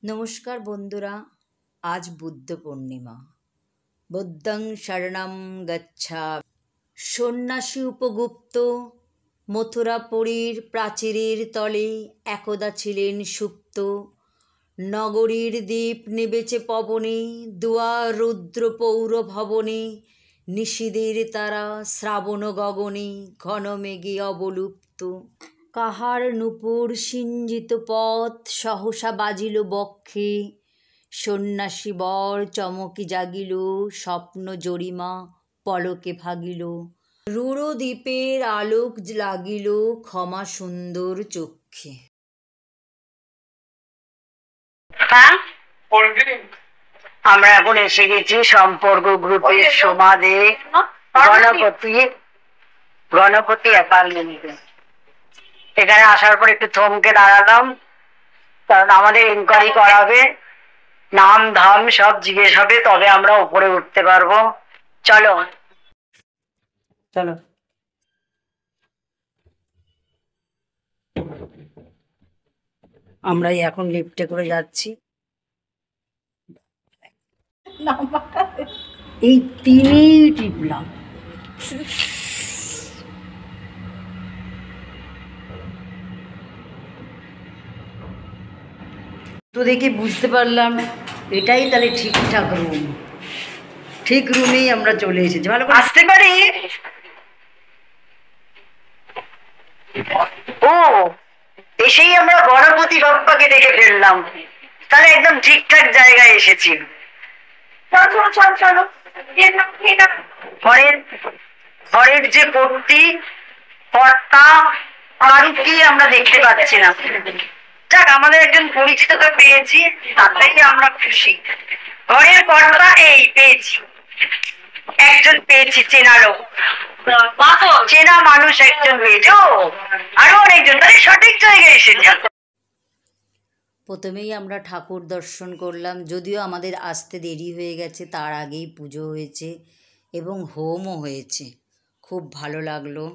নমস্কার বন্ধুরা, আজ বুদ্ধ পূর্ণিমা। বুদ্ধং শরণং গচ্ছামি। সন্ন্যাসী উপগুপ্ত মথুরাপুরীর প্রাচীরের তলে একদা ছিলেন সুপ্ত। নগরীর দীপ নিবেছে পবনে, দুয়ার রুদ্র পৌর ভবনে। নিশীদের তারা শ্রাবণ গগনে, ঘন মেঘে অবলুপ্ত। কাহার নূপুর সিঞ্জিত পথ সহসা বাজিল বক্ষে। সন্ন্যাসী বর চমকি জাগিল, স্বপ্ন জরিমা পলকে ভাগিল। রূঢ় দ্বীপের আলোক লাগিল, ক্ষমা সুন্দর চক্ষে। আমরা এখন এসে গেছি সম্পর্ক গ্রুপের সমাধে গণপতি অ্যাপার্টমেন্টে। এখানে আসার পর একটু থমকে দাঁড়ালাম, কারণ আমাদের ইনকোয়ারি করাবে, নাম ধাম সব জিজ্ঞেস হবে, তবে আমরা উপরে উঠতে পারবো। চলো চলো। আমরা এখন লিফটে করে যাচ্ছি। এই তিনই টিপলাম। তো দেখে বুঝতে পারলাম এটাই তাহলে ঠিকঠাক রুম। ঠিক রুমেই আমরা চলে এসেছি। ভালো করে আসতে পারি। ও, এসেই আমরা গণপতি বাপ্পাকে দেখে ফেললাম। তাহলে একদম ঠিকঠাক জায়গায় এসেছি। ঘরের যে কর্তি কর্তা কারুকে আমরা দেখতে পাচ্ছি না। যাক, আমাদের একজন পরিচিত তো পেয়েছি, তার থেকে আমরা খুশি। ঘরের কর্তা এই পেয়েছি, একজন পেয়েছি, চেনা লোক, চেনা মানুষ একজন পেয়েছি। আরো অনেকজন, তাহলে সঠিক জায়গায় এসেছি। প্রথমেই আমরা ঠাকুর দর্শন করলাম, যদিও আমাদের আসতে দেরি হয়ে গেছে, তার আগেই পুজো হয়েছে এবং হোমও হয়েছে। খুব ভালো লাগলো।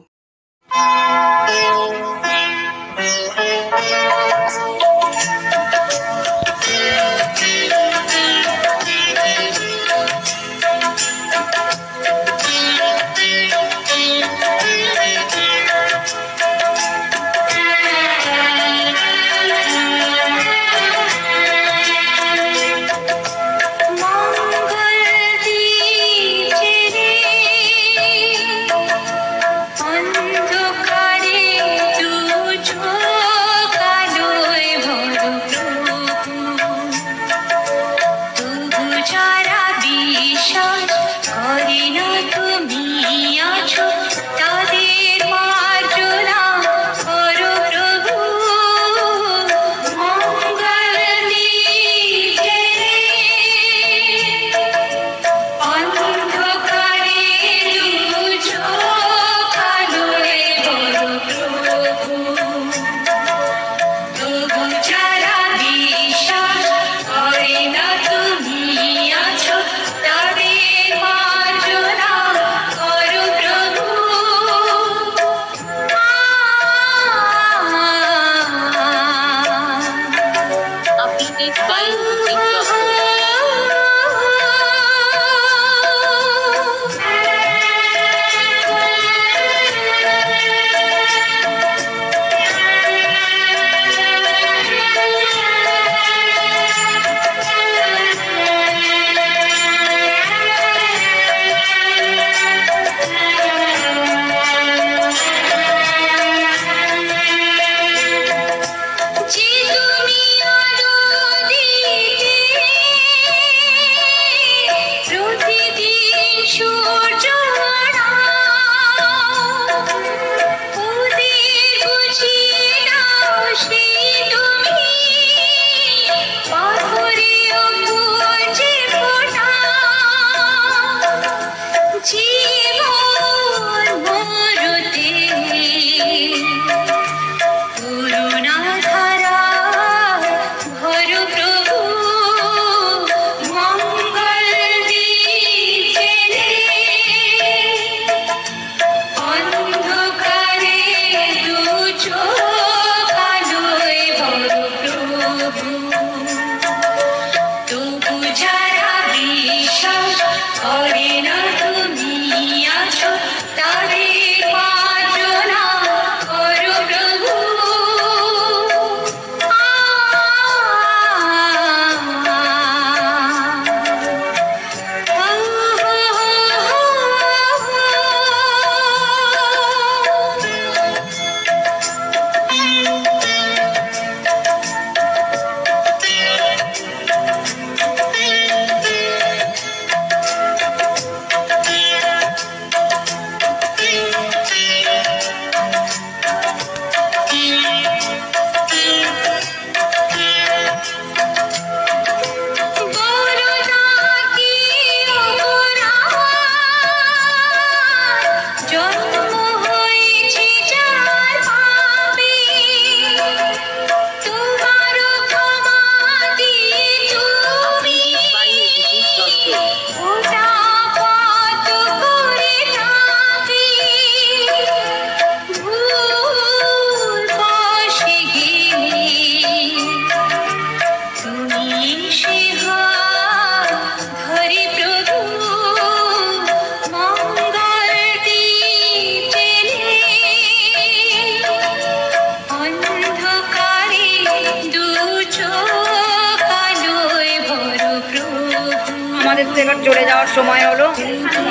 এবার চলে যাওয়ার সময় হলো।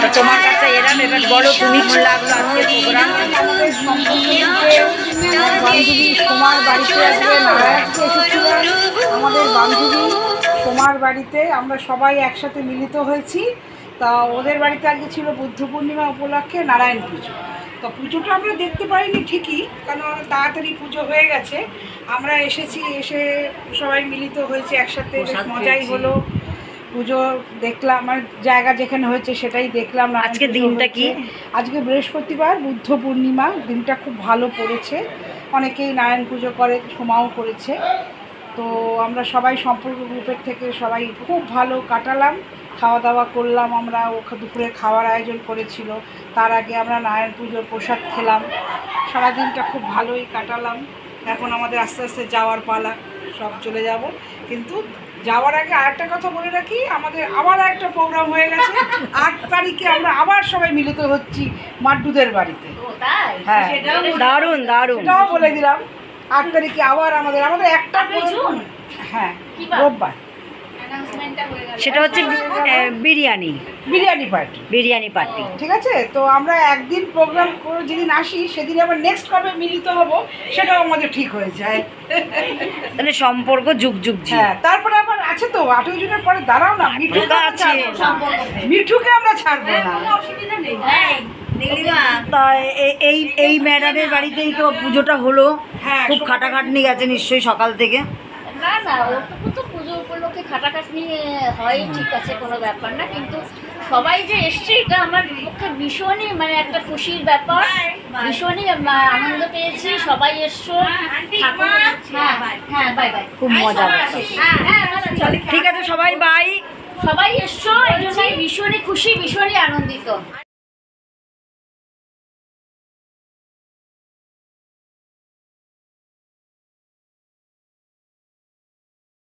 তো তোমার কাছে এলাম, এবার বলো তুমি কেমন লাগলো আজকের প্রোগ্রাম? আমাদের বান্ধবী সোমার বাড়িতে আজকে নারায়ণকে এসেছিলেন। আমাদের বান্ধবী সোমার বাড়িতে আমরা সবাই একসাথে মিলিত হয়েছি। তা ওদের বাড়িতে আজকে ছিল বুদ্ধ পূর্ণিমা উপলক্ষে নারায়ণ পুজো। তো পুজোটা আমরা দেখতে পাইনি ঠিকই, কারণ তাড়াতাড়ি পুজো হয়ে গেছে। আমরা এসেছি, এসে সবাই মিলিত হয়েছে একসাথে, বেশ মজাই হলো। পুজো দেখলাম, আমার জায়গা যেখানে হয়েছে সেটাই দেখলাম। আজকে দিনটা কি? আজকে বৃহস্পতিবার, বুদ্ধ পূর্ণিমা, দিনটা খুব ভালো পড়েছে। অনেকেই নারায়ণ পুজো করে, সোমাও করেছে। তো আমরা সবাই সম্পর্ক গ্রুপের থেকে সবাই খুব ভালো কাটালাম, খাওয়া দাওয়া করলাম। আমরা দুপুরে খাওয়ার আয়োজন করেছিল, তার আগে আমরা নারায়ণ পুজোর প্রসাদ খেলাম। সারাদিনটা খুব ভালোই কাটালাম। এখন আমাদের আস্তে আস্তে যাওয়ার পালা, সব চলে যাব। কিন্তু যাওয়ার আগে আরেকটা কথা বলে রাখি, আমাদের আবার একটা প্রোগ্রাম হয়ে গেছে। 8 তারিখে আমরা আবার সবাই মিলিত হচ্ছি মাড্ডুদের বাড়িতে। হ্যাঁ, দারুণ দারুণ। সেটাও বলে দিলাম। 8 তারিখে আবার আমাদের একটা হ্যাঁ রোববার, সেটা হচ্ছে বিরিয়ানি পার্টি। ঠিক আছে। তো আমরা একদিন প্রোগ্রাম করে যেদিন আসি সেদিন আবার নেক্সট কবে মিলিত হব সেটাও আমাদের ঠিক হয়ে যায়। তাহলে সম্পর্ক যুগ যুগ। হ্যাঁ, তারপরে আবার আছে তো 8 জনের পরে, দাঁড়াও না, মিঠুকে আছে। মিঠুকে আমরা ছাড়বো না। তা এই ম্যাডামের বাড়িতেই তো পুজোটা হলো। হ্যাঁ, খুব খাটাখাটনি গেছে নিশ্চয়ই সকাল থেকে। না না, ওটুকু তো পুজো উপলক্ষে খাটাখাটনি হয়, ঠিক আছে, কোনো ব্যাপার না। কিন্তু সবাই যে এসছে এটা আমার পক্ষে ভীষণই মানে একটা খুশির ব্যাপার। ভীষণই আনন্দ পেয়েছি, সবাই এসছো। হ্যাঁ, বাই বাই। খুব মজা লাগছে। ঠিক আছে, সবাই বাই। সবাই এসছো, এই জন্যই ভীষণই খুশি, ভীষণই আনন্দিত।